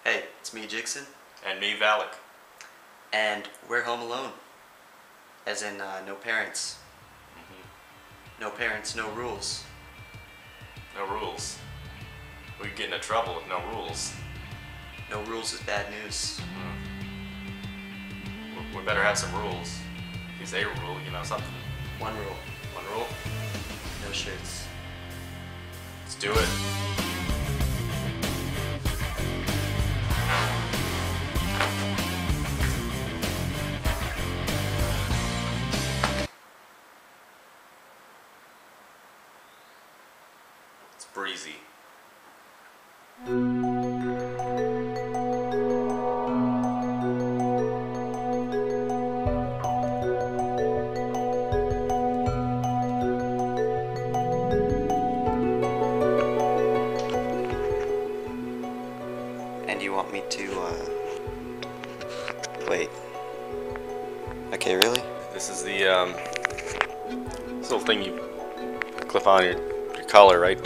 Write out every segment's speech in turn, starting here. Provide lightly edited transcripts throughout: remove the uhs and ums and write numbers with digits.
Hey, it's me, Jixxen, And me, Valak. and we're home alone. As in, no parents. No parents, no rules. No rules. We could get into trouble with no rules. No rules is bad news. We better have some rules. If you say a rule, you know something. One rule, One rule? no shirts. Let's do it. It's breezy. And you want me to, wait. Okay, really? This is the, this little thing you clip on your collar, right?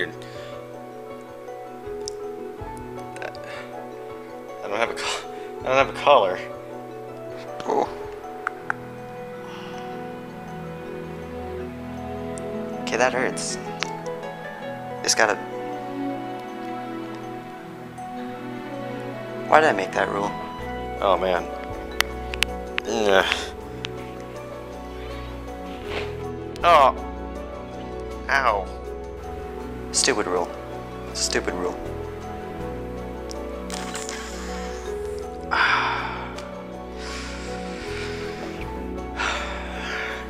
I don't have a collar. Oh. Okay, that hurts. Just gotta... Why did I make that rule? Oh man. Ugh. Oh. Ow. Stupid rule. Stupid rule.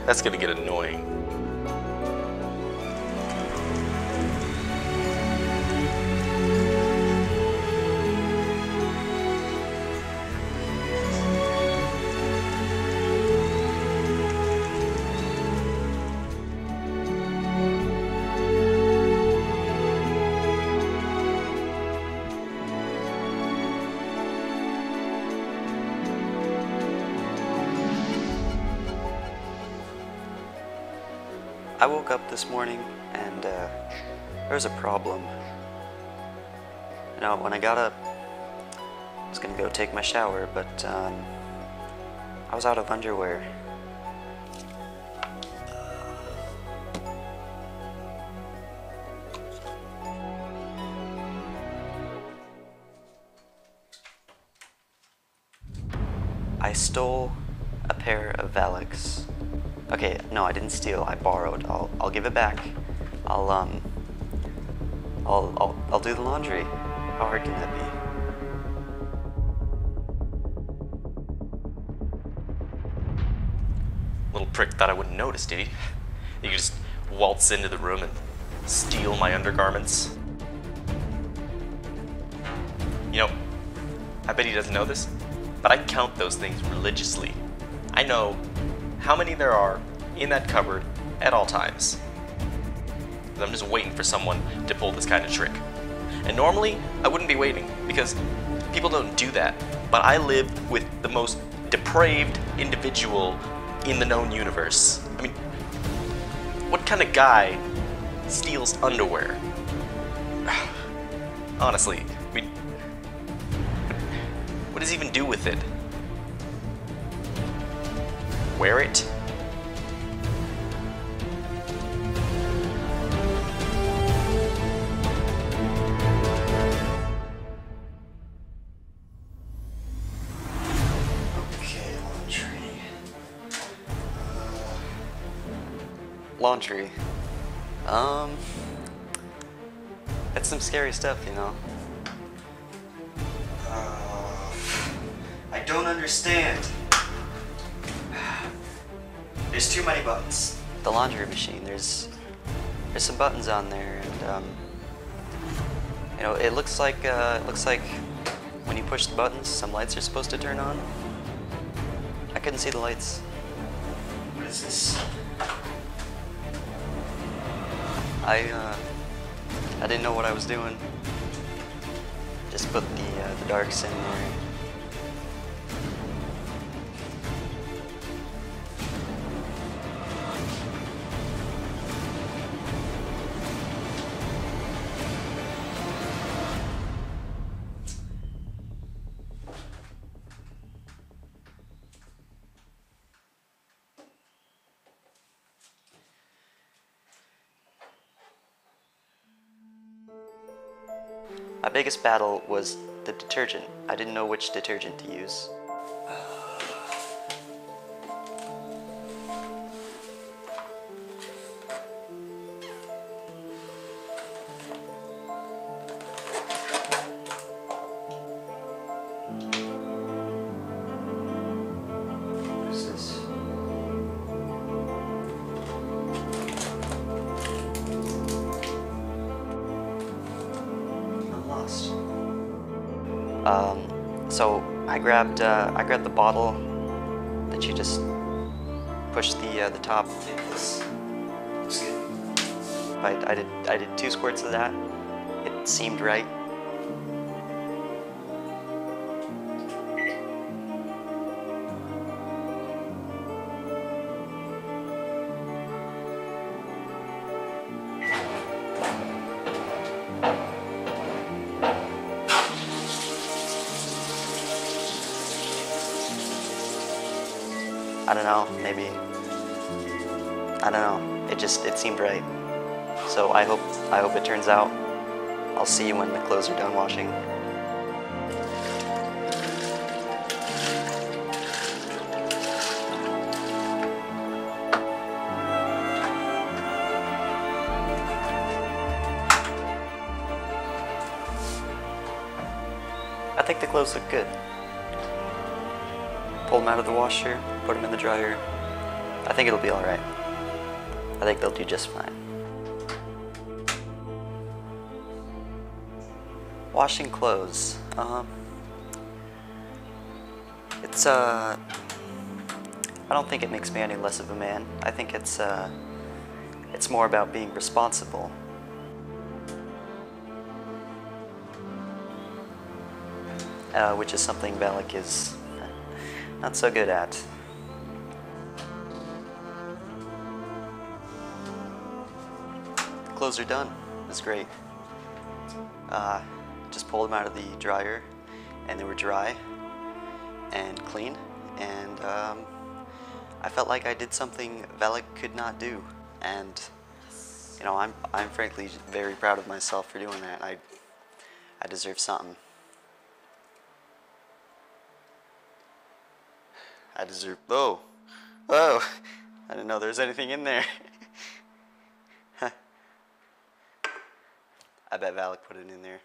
That's gonna get annoying. I woke up this morning and there was a problem. You know, when I got up, I was gonna go take my shower, but I was out of underwear. I stole a pair of Valak's. Okay, no, I didn't steal. I borrowed. I'll give it back. I'll do the laundry. How hard can that be? Little prick thought I wouldn't notice, did he? You could just waltz into the room and steal my undergarments. You know, I bet he doesn't know this, but I count those things religiously. I know how many there are in that cupboard at all times. I'm just waiting for someone to pull this kind of trick. And normally, I wouldn't be waiting, because people don't do that. But I live with the most depraved individual in the known universe. I mean, what kind of guy steals underwear? Honestly, I mean, what does he even do with it? Wear it? Okay, laundry. It's some scary stuff, you know. I don't understand. There's too many buttons. The laundry machine, there's some buttons on there, and you know, it looks like when you push the buttons, some lights are supposed to turn on. I couldn't see the lights. What is this? I didn't know what I was doing. Just put the darks in there. My biggest battle was the detergent. I didn't know which detergent to use. What's this? I'm lost. So I grabbed the bottle that you just pushed the top. This looks good. I did 2 squirts of that. It seemed right. I don't know, maybe. I don't know. It seemed right. So I hope it turns out. I'll see you when the clothes are done washing. I think the clothes look good. Pull them out of the washer, put them in the dryer. I think it'll be alright. I think they'll do just fine. Washing clothes. I don't think it makes me any less of a man. I think it's more about being responsible. Which is something Valak is not so good at. Clothes are done. It's great. Just pulled them out of the dryer, and they were dry and clean, and I felt like I did something Valak could not do, and you know, I'm frankly very proud of myself for doing that. I deserve something. I deserve. Oh, oh! I didn't know there was anything in there. I bet Valak put it in there.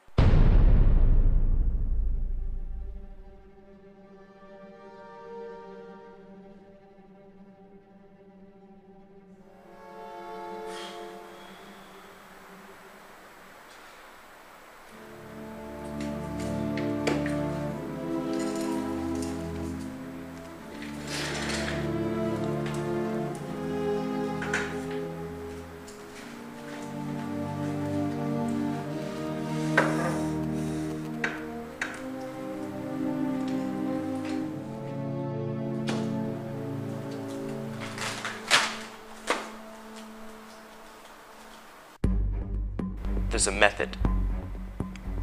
There's a method.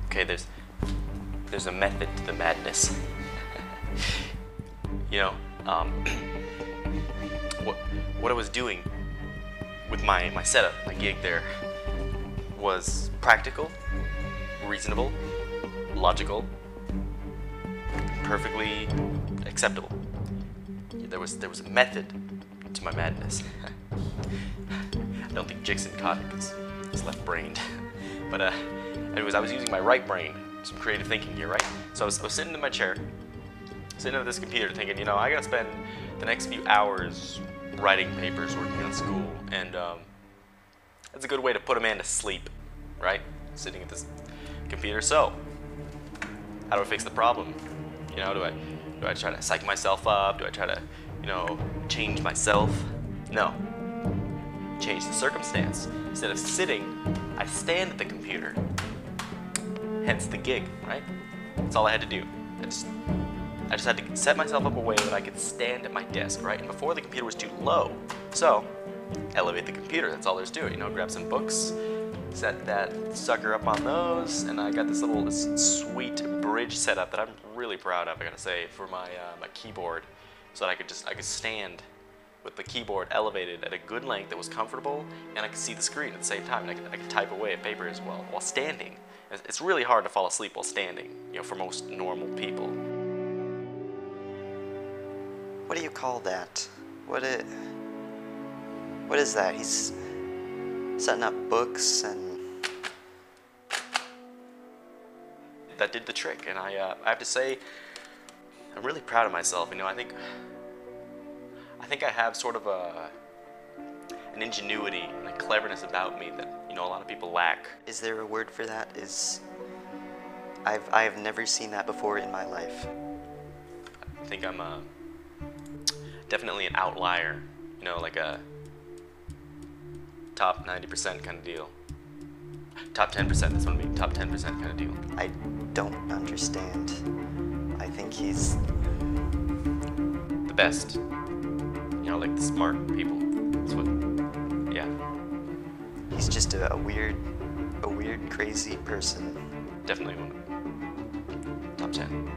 Okay, there's a method to the madness. You know, what I was doing with my setup, my gig there, was practical, reasonable, logical, perfectly acceptable. There was a method to my madness. I don't think Jixxen caught it because he's left-brained. But anyways, I was using my right brain, some creative thinking here, right? So I was sitting in my chair, sitting at this computer thinking, you know, I gotta spend the next few hours writing papers, working on school, and that's a good way to put a man to sleep, right? Sitting at this computer. So, how do I fix the problem? You know, do I try to psych myself up? Do I try to, you know, change myself? No. Change the circumstance. Instead of sitting, I stand at the computer. Hence the gig, right? That's all I had to do. I just had to set myself up a way that I could stand at my desk, right? And before the computer was too low. So, elevate the computer, that's all there's to it. You know, grab some books, set that sucker up on those, and I got this sweet bridge setup that I'm really proud of, I gotta say, for my my keyboard, so that I could stand with the keyboard elevated at a good length that was comfortable, and I could see the screen at the same time, and I could type away at paper as well while standing. It's really hard to fall asleep while standing, you know, for most normal people. What do you call that? What is that? He's setting up books and... That did the trick, and I have to say, I'm really proud of myself. You know, I think I have sort of an ingenuity and a cleverness about me that, you know, a lot of people lack. Is there a word for that? I have never seen that before in my life. I think I'm definitely an outlier, you know, like a top 90% kind of deal. Top 10%, that's what I mean, top 10% kind of deal. I don't understand. I think he's... the best. You know, like the smart people. That's what, yeah. He's just a weird, crazy person. Definitely one of top 10.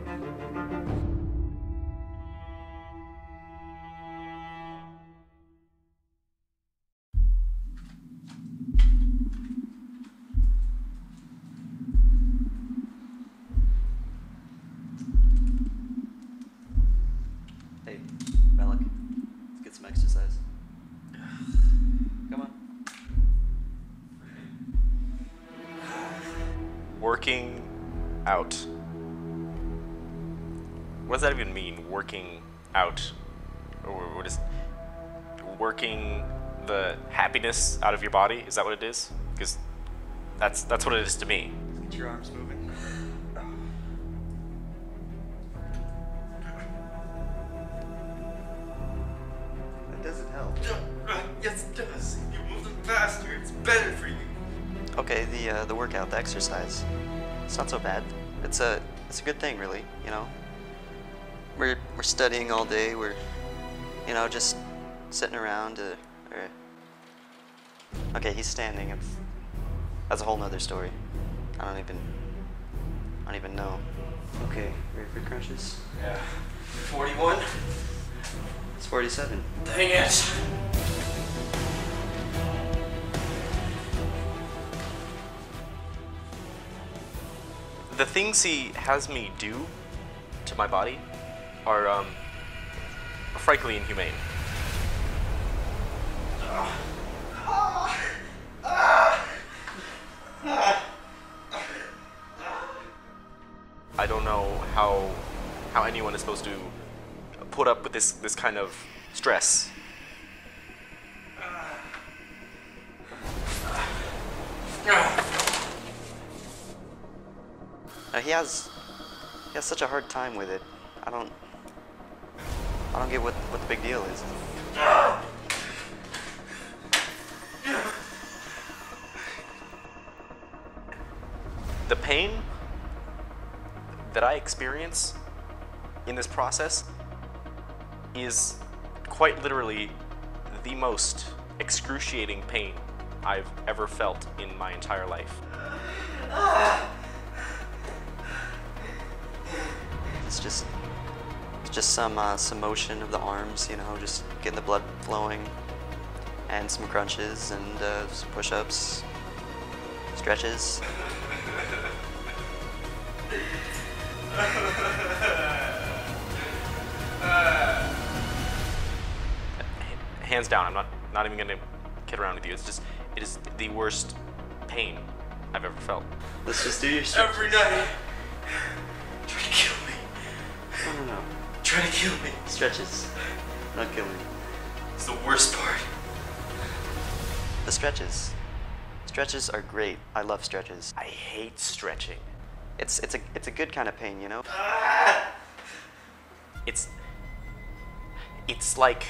Hey, Malik, let's get some exercise. Come on. Working out. What does that even mean, working out? Or what is working the happiness out of your body? Is that what it is? Because that's what it is to me. Get your arms moving. That doesn't help. Yes, it does. You move them faster. It's better for you. Okay, the workout, the exercise. It's not so bad. It's a good thing, really. You know, we're studying all day. We're, you know, just sitting around. Okay, he's standing. That's a whole nother story. I don't even know. Okay, ready for crunches? Yeah. 41. It's 47. Dang it. The things he has me do to my body are frankly inhumane. I don't know how anyone is supposed to put up with this kind of stress. He has such a hard time with it. I don't get what the big deal is. The pain that I experience in this process is quite literally the most excruciating pain I've ever felt in my entire life. It's just some motion of the arms, you know, just getting the blood flowing, and some crunches and some push-ups, stretches. Hands down, I'm not even gonna kid around with you. It is the worst pain I've ever felt. Let's just do your stretches. Every night. Try to kill me. No. Try to kill me. Stretches, not killing. It's the worst part. The stretches. Stretches are great. I love stretches. I hate stretching. It's a good kind of pain, you know? It's like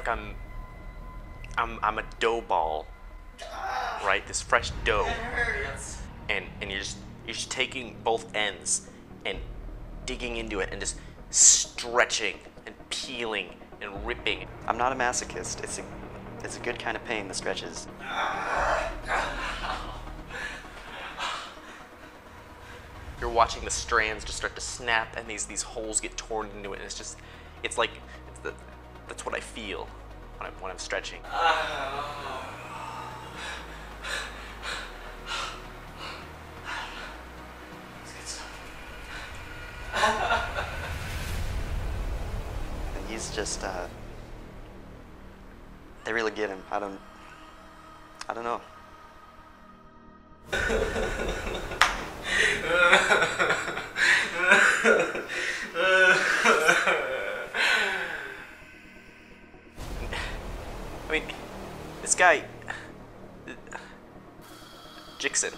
I'm a dough ball, right? This fresh dough, and you're just taking both ends and digging into it and just stretching and peeling and ripping. I'm not a masochist. It's a good kind of pain, the stretches. You're watching the strands just start to snap and these holes get torn into it, and it's like that's what I feel when I'm stretching. just, they really get him. I don't know. I mean, this guy, Jixxen.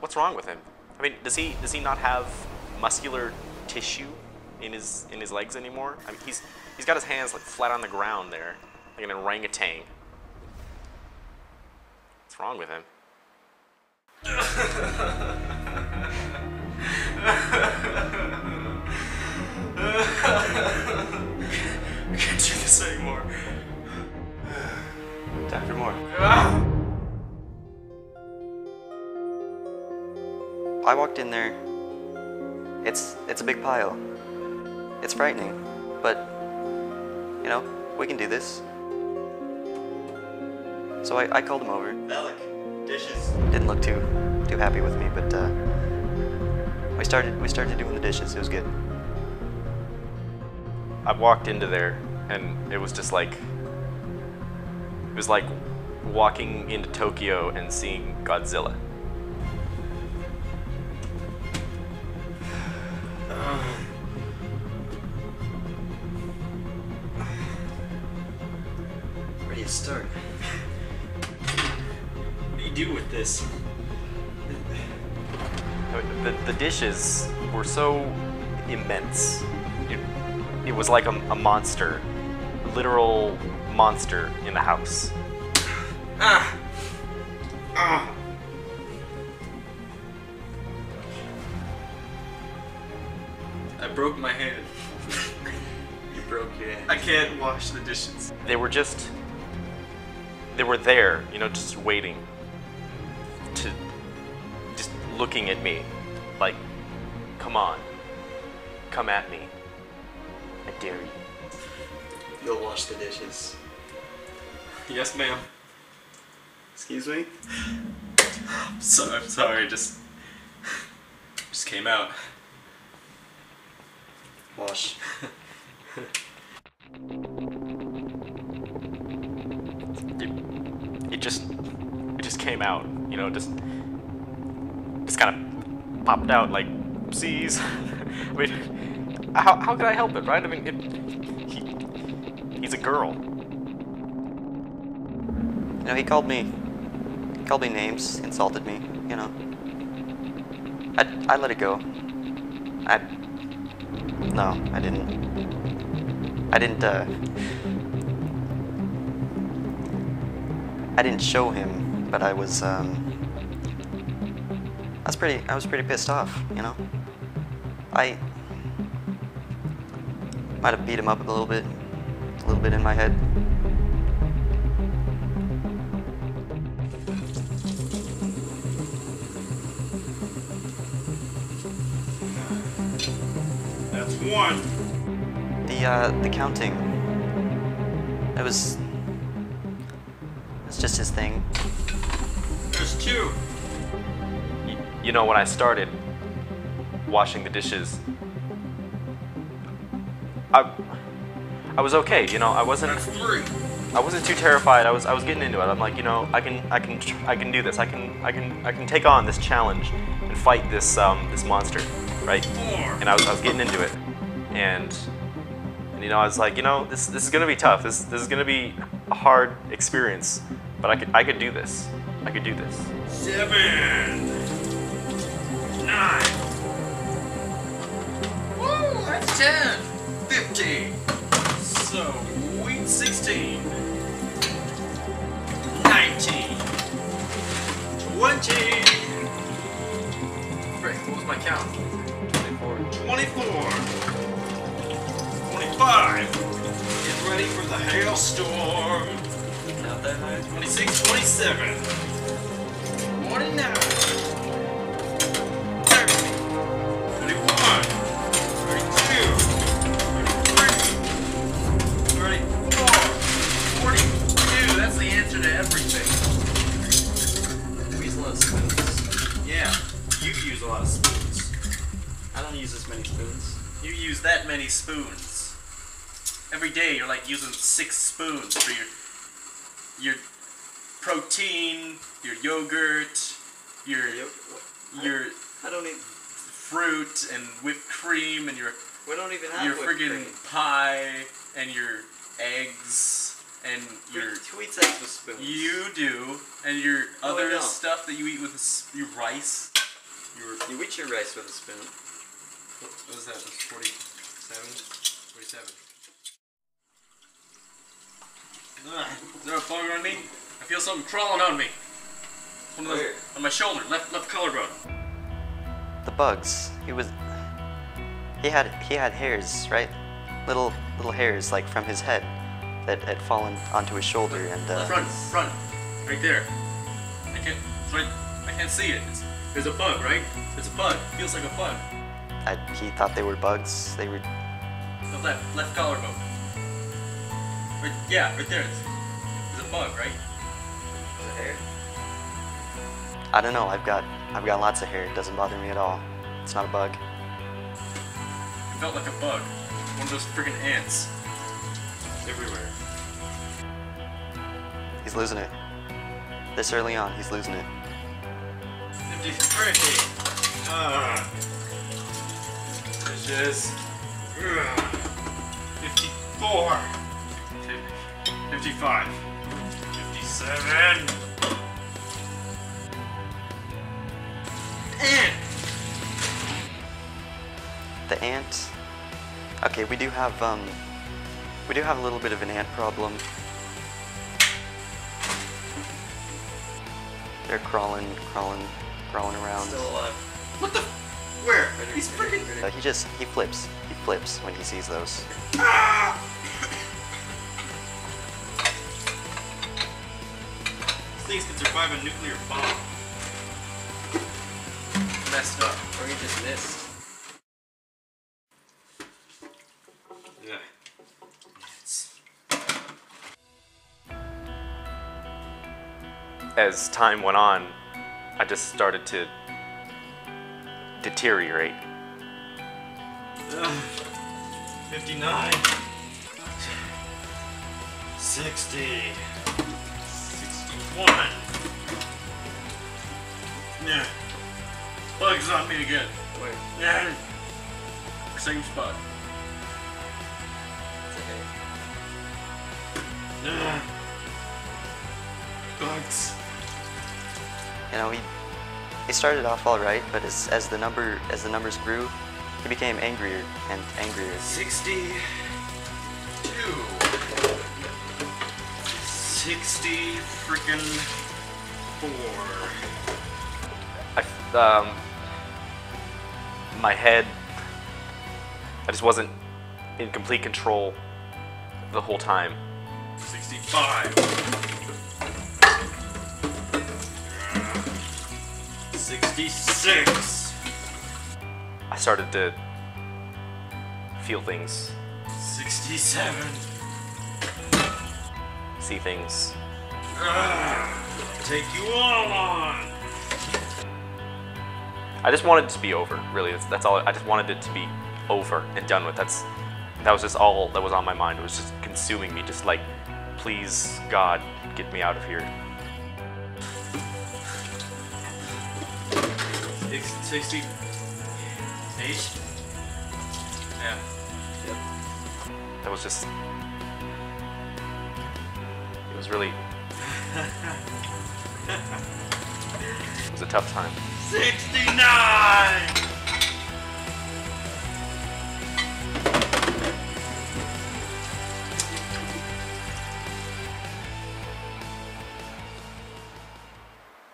What's wrong with him? I mean, does he not have muscular tissue in his legs anymore? I mean, he's got his hands like flat on the ground there, like an orangutan. What's wrong with him? I can't do this anymore. Time for more. I walked in there. It's a big pile. It's frightening, but you know, we can do this. So I called him over. Alec, dishes. Didn't look too happy with me, but we started doing the dishes. It was good. I walked into there, and it was just like, it was like walking into Tokyo and seeing Godzilla. Where do you start? What do you do with this? The dishes were so immense. It was like a monster, literal monster in the house. I broke my hand. You broke your hand. I can't wash the dishes. They were there, you know, just waiting just looking at me like, come on, come at me. I dare you. You'll wash the dishes. Yes, ma'am. Excuse me? I'm sorry, just came out. Wash. It just came out, you know, just kind of popped out like, oopsies. I mean, how could I help it, right? I mean, he's a girl. You know, he called me names, insulted me, you know. I let it go. No, I didn't. I didn't show him, but I was pretty pissed off, you know. I might have beat him up a little bit in my head. That's one. The counting. It's just his thing. There's two. You know, when I started washing the dishes, I was okay. You know, I wasn't too terrified. I was getting into it. I'm like, you know, I can do this. I can take on this challenge and fight this this monster, right? And I was getting into it, and you know, I was like, you know, this is gonna be tough. This is gonna be a hard experience, but I could do this. I could do this. 7, 9. Woo, that's 10. 15. Sweet 16. 19. 20. Frick, what was my count? 24. 25. Get ready for the hailstorm. Not that high. 26, 27. 29. 30. 31. 32. 33. 34. 42. That's the answer to everything. We use a lot of spoons. Yeah, you use a lot of spoons. I don't use as many spoons. You use that many spoons. every day you're like using 6 spoons for your protein, your yogurt, your I don't even. fruit and whipped cream and your We don't even have your whipped friggin' cream. pie and your eggs and your. Who eats eggs with spoons? You do, and your No, I other don't. stuff that you eat with your rice. You eat your rice with a spoon. What was that? That's 47? 47. Is there a bug on me? I feel something crawling on me. One of those, Where? on my shoulder, left collarbone. The bugs. He had hairs, right? Little hairs like from his head that had fallen onto his shoulder and Front, right there. I can't see it. There's a bug, right? It's a bug. It feels like a bug. he thought they were bugs. They were. The left collarbone. Right there. There's a bug, right? The hair? I don't know. I've got lots of hair. It doesn't bother me at all. It's not a bug. It felt like a bug. One of those freaking ants. Everywhere. He's losing it. This early on, he's losing it. 53. Dishes. 54. 55. 57. Ant. The ant. Okay, we do have a little bit of an ant problem. They're crawling around. Still alive. What the? Where? He's freaking. He flips when he sees those. These things can survive a nuclear bomb. Messed up. Or he just missed. Yeah. As time went on, I just started to deteriorate. 59. 60. 61. Yeah. Bugs on me again. Where? Yeah. Same spot. Yeah. Bugs. You know, he started off all right, but as the numbers grew, he became angrier and angrier. 62. 60 freaking 4. My head, I just wasn't in complete control the whole time. 65. 66. I started to feel things, 67. see things. Take you all on. I just wanted it to be over, really. That's all. I just wanted it to be over and done with. That was just all that was on my mind. It was just consuming me. Just like, please, God, get me out of here. 68. Yeah. Yep. That was just. It was really. It was a tough time. 69.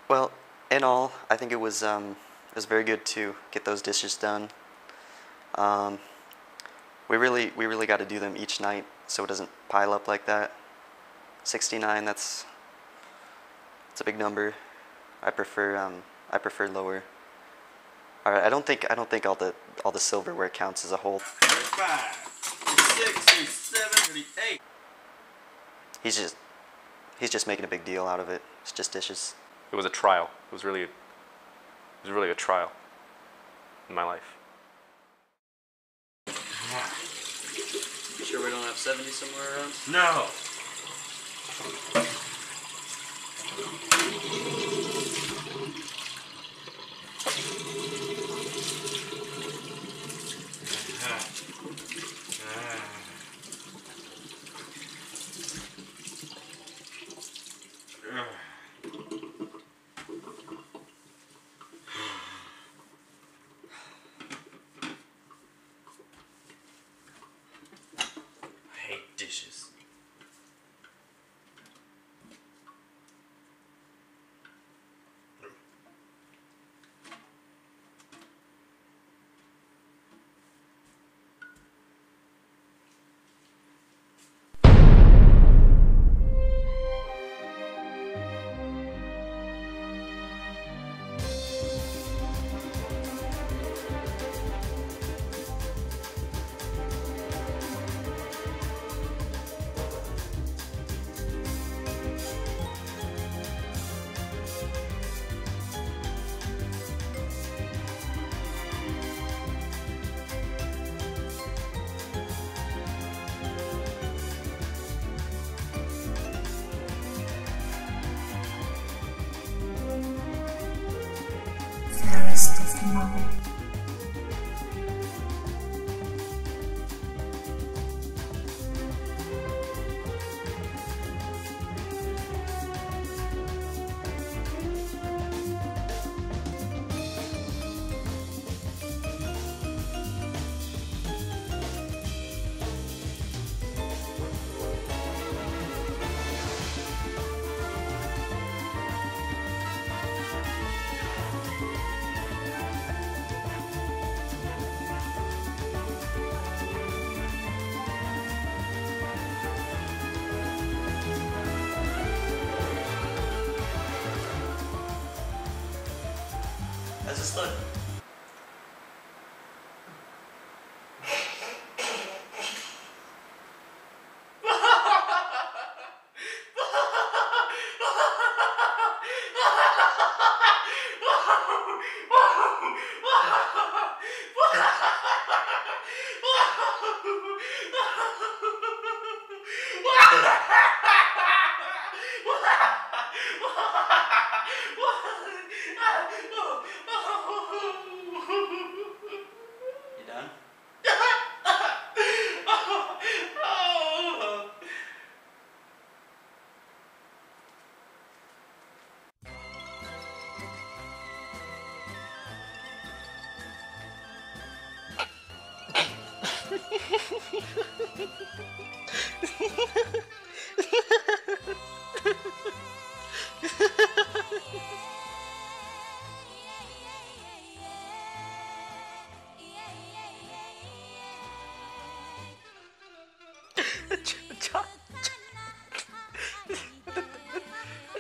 Well, in all, I think it was very good to get those dishes done. We really got to do them each night so it doesn't pile up like that. 69, that's a big number. I prefer lower. All right, I don't think all the silverware counts as a whole. 35, 36, 37, 38. He's just making a big deal out of it. It's just dishes. It was a trial. It was really a trial in my life. Sure we don't have 70 somewhere around? No! I hate dishes. Fairest of the moment. How's this look? You done?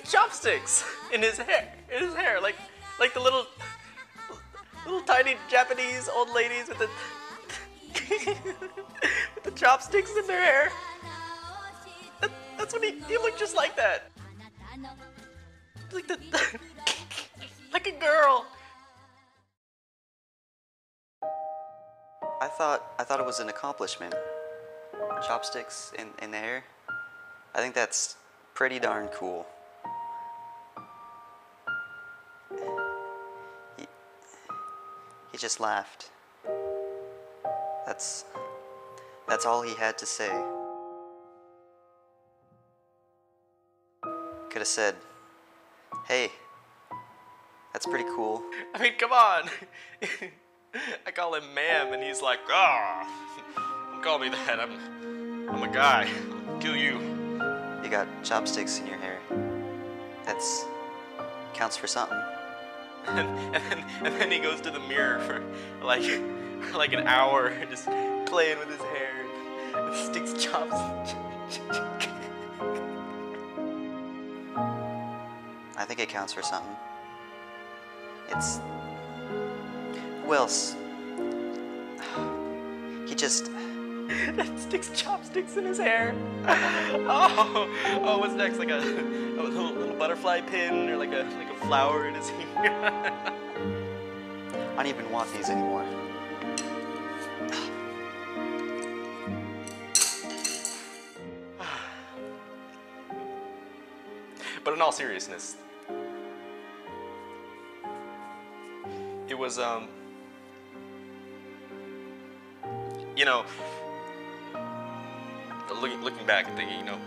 Chopsticks in his hair. Like the little tiny Japanese old ladies with the with the chopsticks in their hair. That's what he looked just like that. Like like a girl. I thought it was an accomplishment. Chopsticks in the hair. I think that's pretty darn cool. He just laughed. That's all he had to say. Could have said, "Hey, that's pretty cool." I mean, come on. I call him ma'am, and he's like, "Ah, don't call me that. I'm a guy. I'll kill you." You got chopsticks in your hair. That's counts for something. And then he goes to the mirror for like an hour, just playing with his hair and sticks chops. I think it counts for something. It's... Who else? He just... That sticks chopsticks in his hair. Oh, what's next? Like a little butterfly pin or like a flower in his ear. I don't even want these anymore. in all seriousness, it was, you know, looking back and thinking, you know,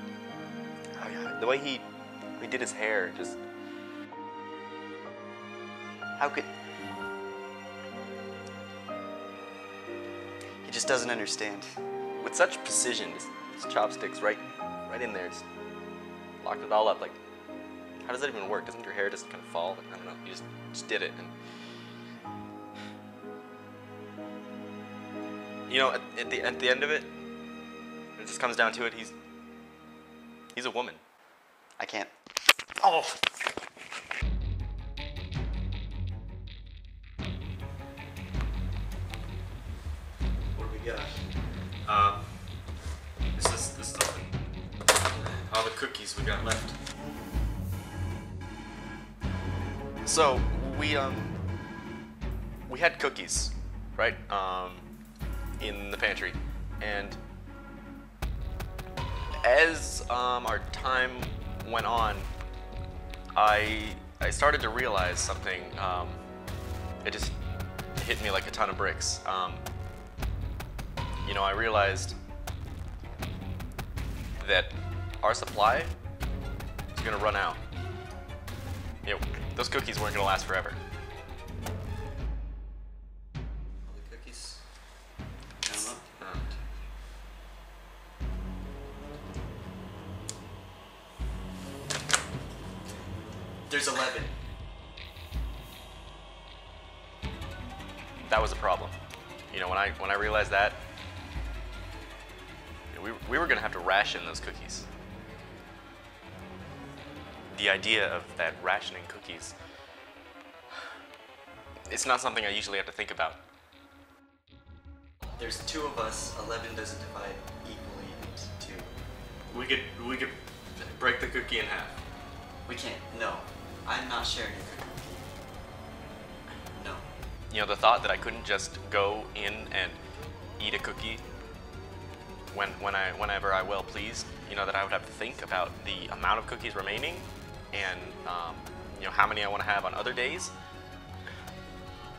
the way he did his hair, just, How could... He just doesn't understand. with such precision, his chopsticks right in there, just locked it all up. Like, how does that even work? Doesn't your hair just kind of fall? I don't know. You just did it, and you know, at the end of it, it just comes down to it. He's a woman. I can't. Oh. What do we got? This is all the cookies we got left. So we had cookies, right? In the pantry, and as our time went on, I started to realize something. It just hit me like a ton of bricks. You know, I realized that our supply is gonna run out. You know, those cookies weren't gonna last forever. All the cookies? Count 'em up. There's 11. That was a problem. You know, when I realized that, you know, we were gonna have to ration those cookies. The idea of that rationing cookies, it's not something I usually have to think about. There's 2 of us. 11 doesn't divide equally into 2. We could break the cookie in half. We can't. No. I'm not sharing a cookie. No. You know, the thought that I couldn't just go in and eat a cookie whenever I well pleased, you know, that I would have to think about the amount of cookies remaining and, you know, how many I want to have on other days.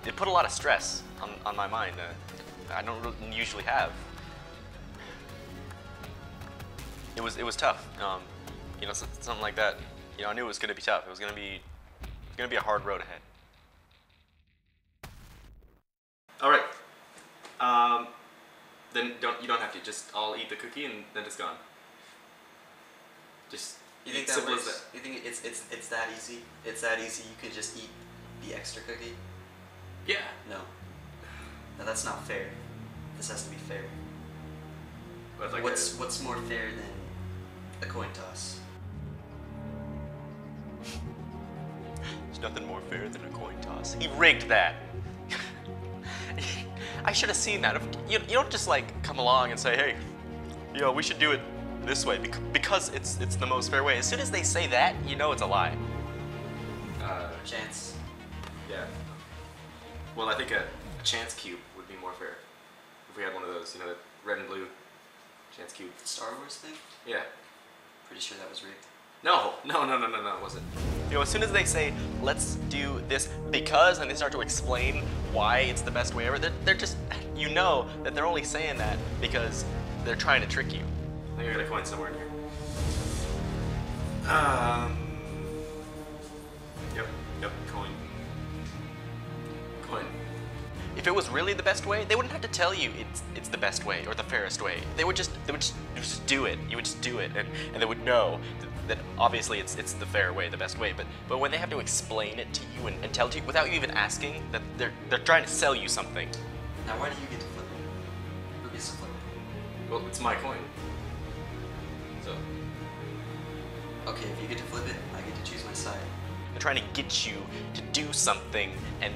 It put a lot of stress on my mind. I don't usually have. It was tough. You know, something like that. You know, I knew it was going to be tough. It was going to be a hard road ahead. All right. Then you don't have to. Just I'll eat the cookie and then it's gone. Just You think that simple as works? You think it's that easy? It's that easy? You could just eat the extra cookie? Yeah. No. No, that's not fair. This has to be fair. But like What's more fair than a coin toss? There's nothing more fair than a coin toss. He rigged that. I should have seen that. You don't just like come along and say, hey, you know, we should do it this way because it's the most fair way. As soon as they say that, you know it's a lie. Chance. Yeah. Well, I think a chance cube would be more fair if we had one of those. You know, the red and blue chance cube. The Star Wars thing? Yeah. Pretty sure that was rigged. No, it wasn't. You know, as soon as they say, let's do this because, and they start to explain why it's the best way ever, they're just, you know that they're only saying that because they're trying to trick you. I think I got a coin somewhere in here. Yep, coin. If it was really the best way, they wouldn't have to tell you it's the best way or the fairest way. They would just do it. You would just do it, and they would know that obviously it's the fair way, the best way. But when they have to explain it to you and tell it to you without you even asking, that they're trying to sell you something. Now, why do you get to flip it? Who gets to flip it? Well, it's my coin. So. Okay, if you get to flip it, I get to choose my side. They're trying to get you to do something, and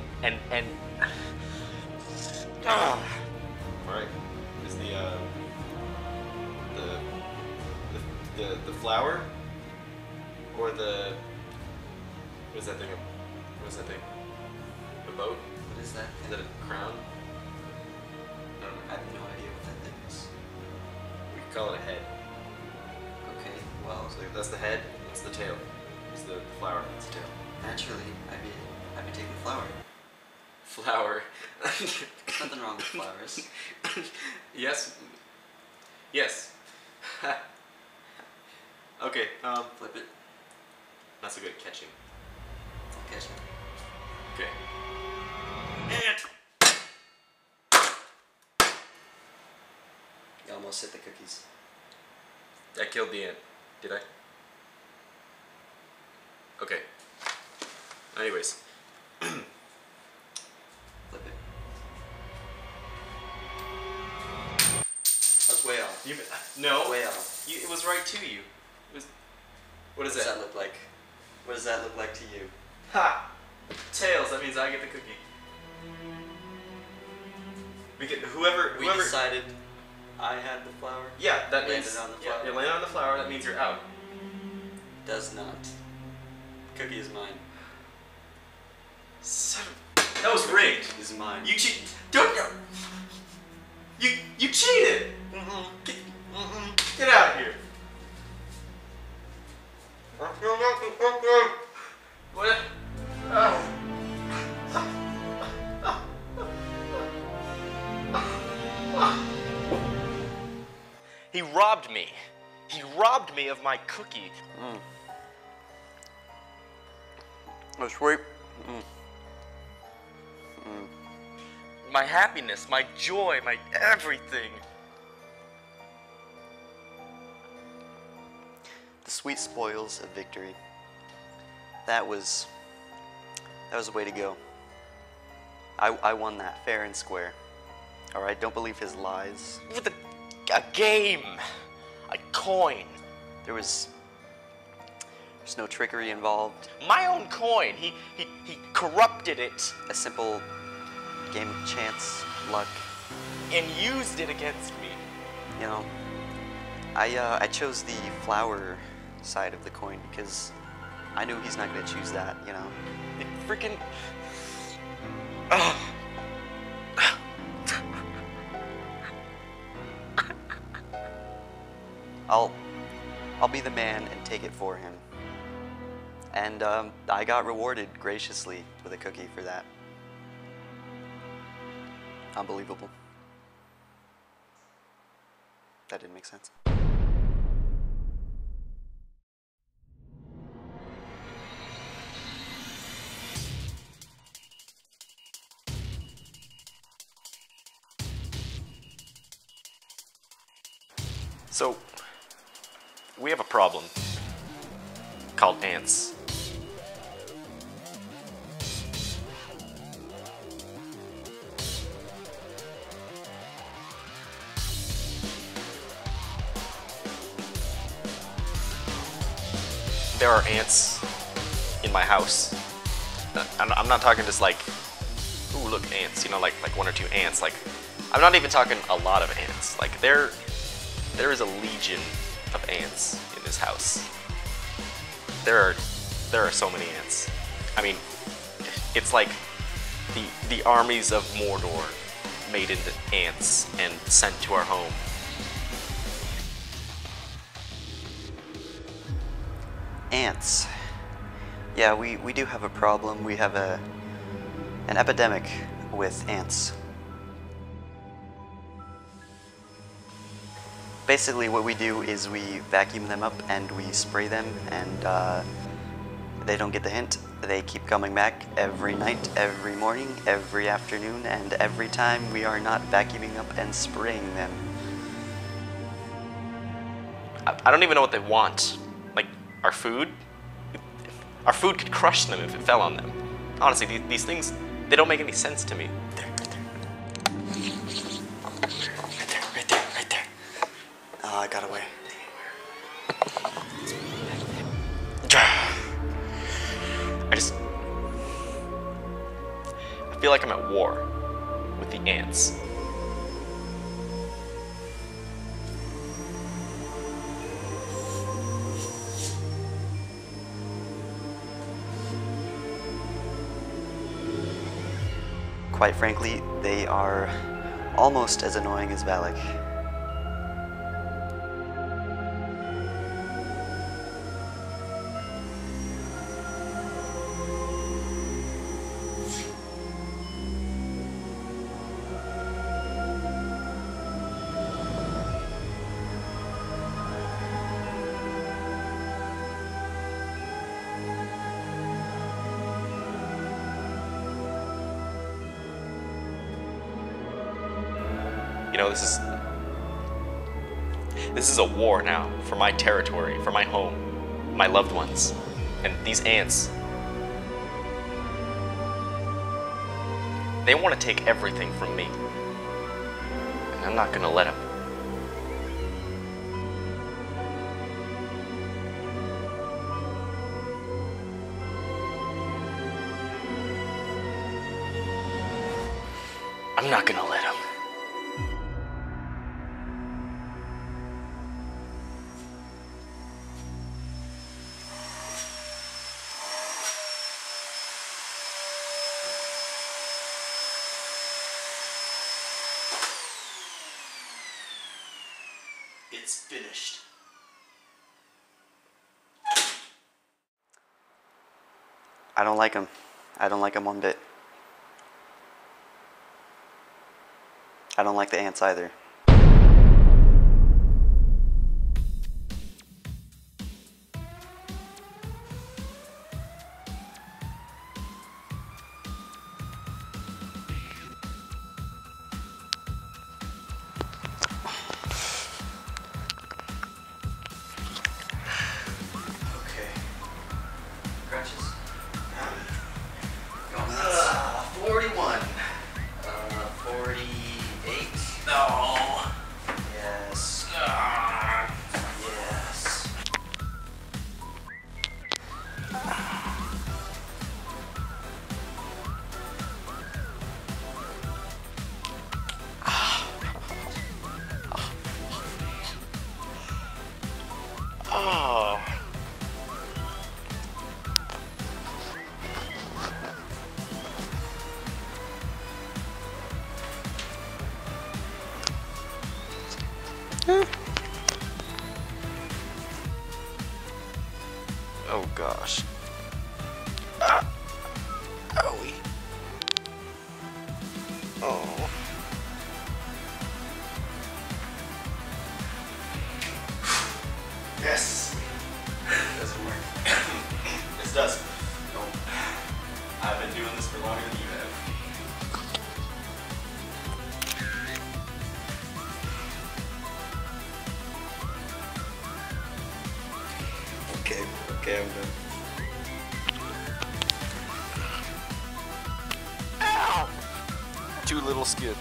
All right. Is the flower or the what is that thing? What is that thing? The boat? What is that? Is that a crown? I don't know. I have no idea what that thing is. We could call it a head. Okay, well, So that's the head. That's the tail. was the flower on its tail? Naturally, I'd be taking flower. Flower. Nothing wrong with flowers. Yes. Yes. Okay, Flip it. not so good at catching. Catch it. Okay. You almost hit the cookies. I killed the ant. Did I? Okay. Anyways. Flip it. That's way off. No. Way off. It was right to you. It was. What is What does that? that look like? What does that look like to you? Ha! Tails. That means I get the cookie. We get whoever. We decided I had the flower. Yeah, that Landed means on the yeah, flower. you're landing on the flower. That means you're out. Does not. Cookie is mine. Son of, that was rigged. Is mine. You cheat. Don't. You cheated. Get out of here. What? He robbed me. He robbed me of my cookie. Oh, sweet. My happiness, my joy, my everything. The sweet spoils of victory. That was the way to go. I won that fair and square. All right, don't believe his lies. With a game, a coin. There's no trickery involved. My own coin. He corrupted it A simple game of chance, luck. and used it against me. You know, I chose the flower side of the coin because I knew he's not gonna choose that. You know. It freaking. I'll be the man and take it for him. And I got rewarded graciously with a cookie for that. Unbelievable. That didn't make sense. So, we have a problem called ants. There are ants in my house. I'm not talking just like, ooh, look, ants, you know, like one or two ants. Like, I'm not even talking a lot of ants. Like, there is a legion of ants in this house. There are so many ants. I mean, it's like the armies of Mordor made into ants and sent to our home. Ants. Yeah, we do have a problem. We have an epidemic with ants. Basically what we do is we vacuum them up and we spray them, and they don't get the hint. They keep coming back every night, every morning, every afternoon, and every time we are not vacuuming up and spraying them. I don't even know what they want. Like, our food? Our food could crush them if it fell on them. Honestly, these things, they don't make any sense to me. Right there. Oh, I got away. I feel like I'm at war with the ants. Quite frankly, they are almost as annoying as Valak. You know, this is a war now for my territory, for my home, my loved ones, and these ants. They want to take everything from me, and I'm not gonna let them. I'm not gonna let them. It's finished. I don't like him. I don't like him one bit. I don't like the ants either. Okay. Crutches. Going nuts. 41. 48. No. Yes. Yes. Oh. Oh gosh. Owie. Oh. Yes. Doesn't work. This does. No. I've been doing this for longer than you have. Okay, I'm done. Ow! Too little skin.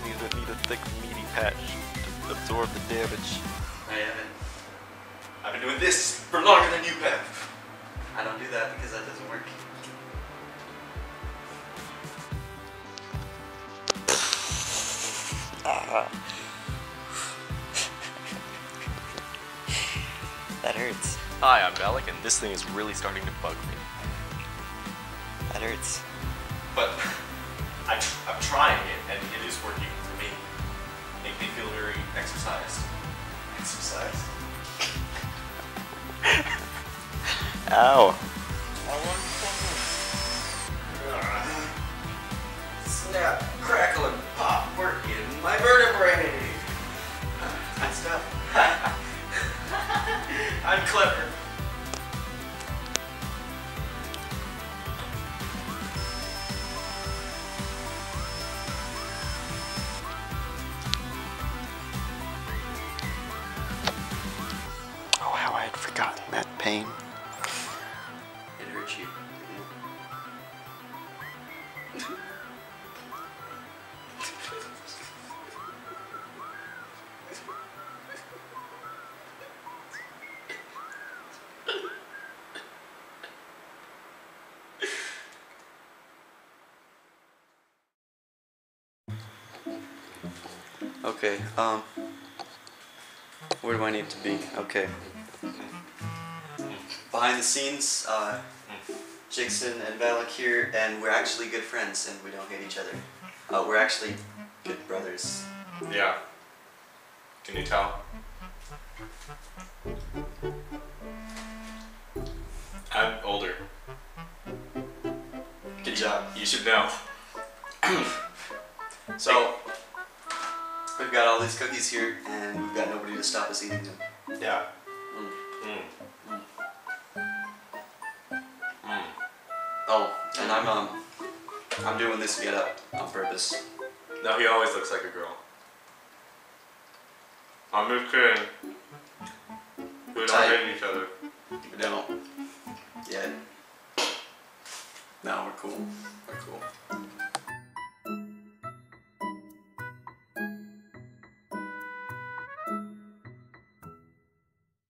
Need a thick, meaty patch to absorb the damage. I haven't. I've been doing this for longer than you have. I don't do that because that doesn't work. That hurts. Hi, I'm Malik, and this thing is really starting to bug me. That hurts. But I'm trying it, and it is working for me. Make me feel very exercised. Exercised? Ow. Snap, crackle, and pop work in my vertebrae. Good stuff. I'm clever. Oh, how I had forgotten that pain. It hurt you. Okay, where do I need to be? Okay. Behind the scenes, jixxen and Valak here, and we're actually good friends, and we don't hate each other. We're actually good brothers. Yeah. Can you tell? I'm older. Good job. You should know. So, we've got all these cookies here, and we've got nobody to stop us eating them. Yeah. Oh, and I'm doing this get up on purpose. No, he always looks like a girl. I'm just kidding. We don't Tight. hate each other. We don't. Yet. No, we're cool. We're cool.